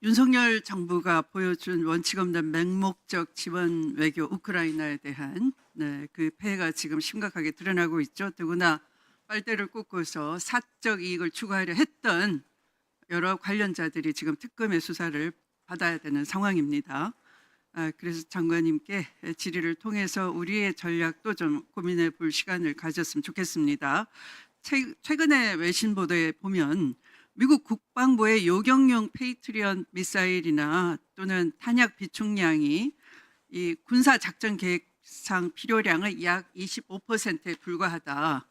윤석열 정부가 보여준 원칙 없는 맹목적 지원 외교 우크라이나에 대한 그 폐해가 지금 심각하게 드러나고 있죠. 더구나 빨대를 꽂고서 사적 이익을 추구하려 했던 여러 관련자들이 지금 특검의 수사를 받아야 되는 상황입니다. 그래서 장관님께 질의를 통해서 우리의 전략도 좀 고민해 볼 시간을 가졌으면 좋겠습니다. 최근에 외신 보도에 보면 미국 국방부의 요격용 페이트리엇 미사일이나 또는 탄약 비축량이 이 군사 작전 계획상 필요량의 약 25%에 불과하다.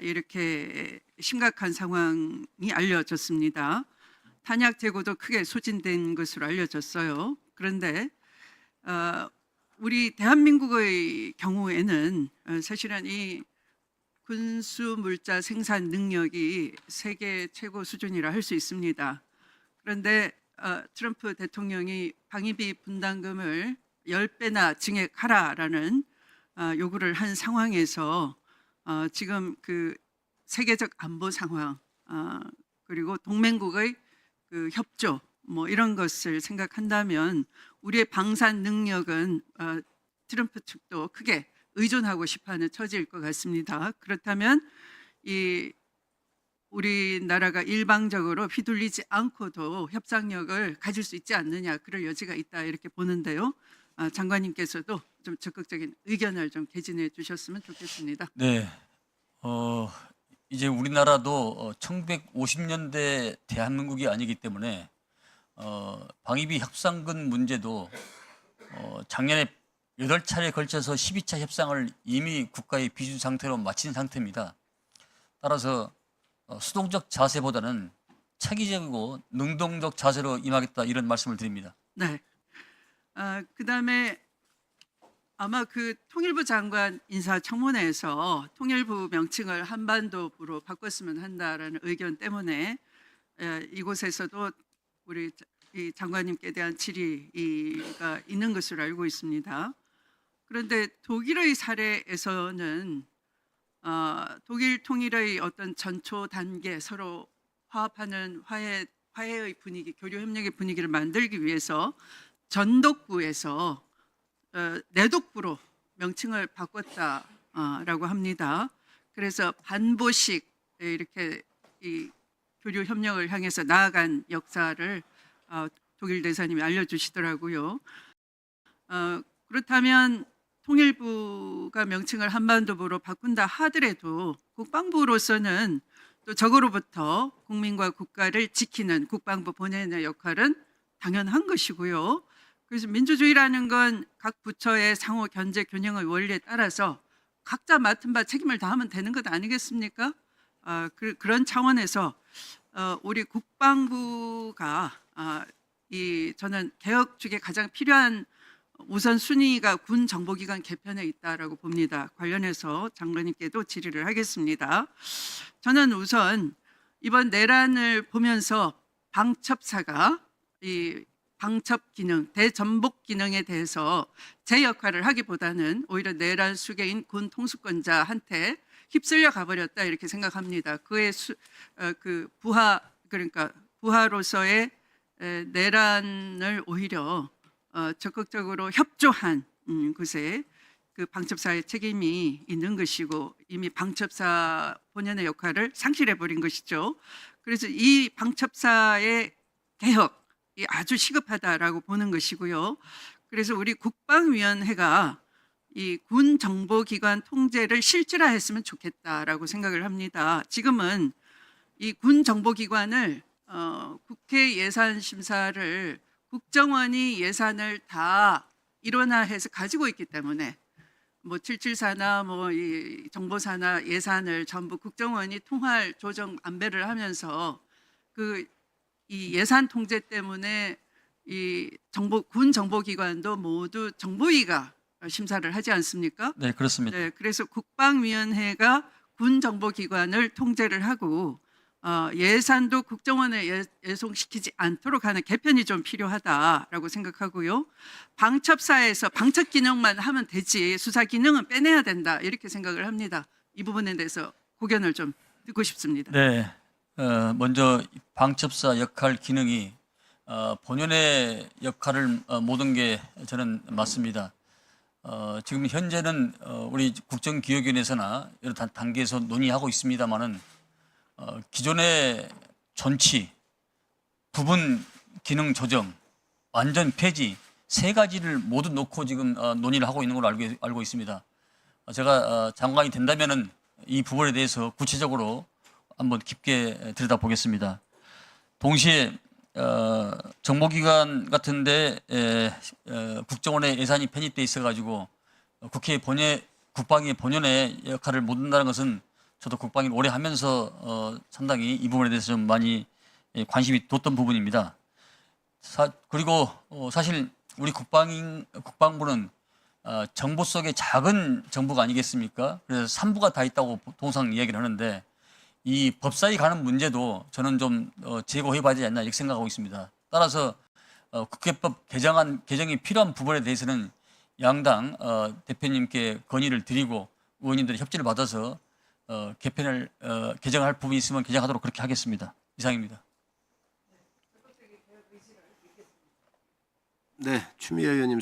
이렇게 심각한 상황이 알려졌습니다. 탄약 재고도 크게 소진된 것으로 알려졌어요. 그런데 우리 대한민국의 경우에는 사실은 이 군수 물자 생산 능력이 세계 최고 수준이라 할 수 있습니다. 그런데 트럼프 대통령이 방위비 분담금을 10배나 증액하라라는 요구를 한 상황에서 지금 그 세계적 안보 상황 그리고 동맹국의 그 협조 뭐 이런 것을 생각한다면 우리의 방산 능력은 트럼프 측도 크게 의존하고 싶어하는 처지일 것 같습니다. 그렇다면 이 우리나라가 일방적으로 휘둘리지 않고도 협상력을 가질 수 있지 않느냐, 그럴 여지가 있다 이렇게 보는데요. 장관님께서도 좀 적극적인 의견을 좀 개진해 주셨으면 좋겠습니다. 네, 이제 우리나라도 1950년대 대한민국이 아니기 때문에 방위비 협상금 문제도 작년에 8차례에 걸쳐서 12차 협상을 이미 국가의 비준 상태로 마친 상태입니다. 따라서 수동적 자세보다는 차기적이고 능동적 자세로 임하겠다 이런 말씀을 드립니다. 네. 그다음에 아마 그 통일부 장관 인사청문회에서 통일부 명칭을 한반도부로 바꿨으면 한다라는 의견 때문에 이곳에서도 우리 이 장관님께 대한 질의가 있는 것으로 알고 있습니다. 그런데 독일의 사례에서는 독일 통일의 어떤 전초 단계 서로 화합하는 화해의 분위기, 교류 협력의 분위기를 만들기 위해서 전독부에서 내독부로 명칭을 바꿨다라고 합니다. 그래서 반보식 이렇게 이 교류 협력을 향해서 나아간 역사를 독일 대사님이 알려주시더라고요. 그렇다면 통일부가 명칭을 한반도부로 바꾼다 하더라도 국방부로서는 또 적으로부터 국민과 국가를 지키는 국방부 본연의 역할은 당연한 것이고요. 그래서 민주주의라는 건 각 부처의 상호 견제 균형의 원리에 따라서 각자 맡은 바 책임을 다하면 되는 것 아니겠습니까? 그런 차원에서 우리 국방부가 저는 개혁 중에 가장 필요한 우선 순위가 군 정보기관 개편에 있다라고 봅니다. 관련해서 장관님께도 질의를 하겠습니다. 저는 우선 이번 내란을 보면서 방첩사가 이 방첩 기능, 대전복 기능에 대해서 제 역할을 하기보다는 오히려 내란 수괴인 군 통수권자한테 휩쓸려 가버렸다 이렇게 생각합니다. 그의 그러니까 부하로서의 내란을 오히려 적극적으로 협조한 것에 그 방첩사의 책임이 있는 것이고 이미 방첩사 본연의 역할을 상실해 버린 것이죠. 그래서 이 방첩사의 개혁이 아주 시급하다라고 보는 것이고요. 그래서 우리 국방위원회가 이 군 정보기관 통제를 실질화했으면 좋겠다라고 생각을 합니다. 지금은 이 군 정보기관을 국회 예산 심사를 국정원이 예산을 다 일원화해서 가지고 있기 때문에 뭐 774나 뭐 이 정보사나 예산을 전부 국정원이 통할 조정 안배를 하면서 이 예산 통제 때문에 이 군 정보기관도 모두 정보위가 심사를 하지 않습니까? 네, 그렇습니다. 네, 그래서 국방위원회가 군 정보기관을 통제를 하고 예산도 국정원에 예송시키지 않도록 하는 개편이 좀 필요하다라고 생각하고요. 방첩사에서 방첩 기능만 하면 되지 수사 기능은 빼내야 된다 이렇게 생각을 합니다. 이 부분에 대해서 고견을 좀 듣고 싶습니다. 네, 먼저 방첩사 역할 기능이 본연의 역할을 모든 게 저는 맞습니다. 지금 현재는 우리 국정기획위원회에서나 여러 단계에서 논의하고 있습니다만은 기존의 존치, 부분 기능 조정, 완전 폐지 세 가지를 모두 놓고 지금 논의를 하고 있는 걸로 알고 있습니다. 제가 장관이 된다면은 이 부분에 대해서 구체적으로 한번 깊게 들여다보겠습니다. 동시에 정보기관 같은데 국정원의 예산이 편입돼 있어가지고 국회 국방위 본연의 역할을 못 한다는 것은 저도 국방위를 오래 하면서 상당히 이 부분에 대해서 좀 많이 관심이 뒀던 부분입니다. 그리고 사실 우리 국방부는 정부 속의 작은 정부가 아니겠습니까? 그래서 3부가 다 있다고 통상 이야기를 하는데 이 법사위 가는 문제도 저는 좀 제고해 봐야 되지 않나 이렇게 생각하고 있습니다. 따라서 국회법 개정이 필요한 부분에 대해서는 양당 대표님께 건의를 드리고 의원님들의 협조를 받아서 개정할 부분이 있으면 개정하도록 그렇게 하겠습니다. 이상입니다. 네, 추미애 의원님